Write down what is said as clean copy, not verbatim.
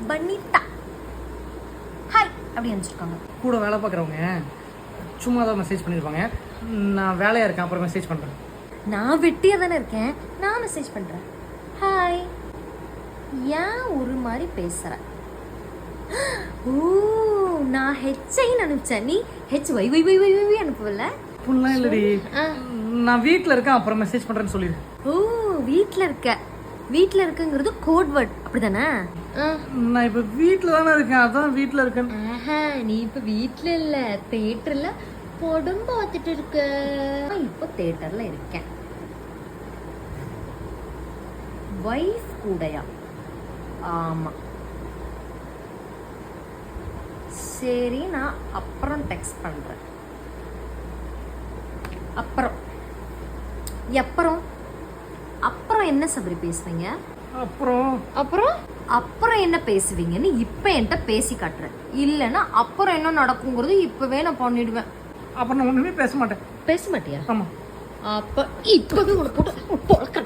Banita hi அப்படி அனுப்பிச்சிருக்காங்க. கூட வேலை பார்க்குறவங்க சும்மா தான் மெசேஜ் பண்ணியிருப்பாங்க. நான் வேலையாக இருக்கேன், அப்புறம் மெசேஜ் பண்ணுறேன். நான் வெட்டியாக தானே இருக்கேன், நான் மெசேஜ் பண்ணுறேன். ஹாய், ஏன் ஒரு மாதிரி பேசுகிறேன்? ஓ, நான் ஹெச்ஐன்னு அனுப்பிச்சேன், நீ ஹெச் வை வை வை வை வை அனுப்பல. ஃபுல்லாக இல்லடி, நான் வீட்டில் இருக்கேன், அப்புறம் மெசேஜ் பண்ணுறேன்னு சொல்லிடு. ஓ, வீட்டில் இருக்க. வீட்டில் இருக்குங்கிறது கோட் வேர்ட் அப்படிதானே? நான் இப்போ வீட்டில் தானே இருக்கேன், அதான் வீட்டில் இருக்கேன். நீ இப்போ வீட்டில் இல்லை, தேட்டரில் படம் பார்த்துட்டு இருக்க. இப்போ தேட்டரில் இருக்கேன். வைஃப் கூடயா? ஆமாம். சரி, நான் அப்புறம் டெக்ஸ்ட் பண்ணுறேன். அப்புறம் அப்புறம் அப்புறம் என்ன சபரி பேசுவீங்க? அப்புறம் அப்புறம் அப்புறம் என்ன பேசுவீங்கன்னு இப்போ என்கிட்ட பேசி காட்டுறேன். இல்லைன்னா அப்புறம் என்ன நடக்குங்கிறது இப்போவே நான் பண்ணிடுவேன். அப்புறம் நான் ஒன்றுமே பேச மாட்டேன். பேச மாட்டியா? ஆமாம். அப்போ இப்போவே உனக்கு போட்டு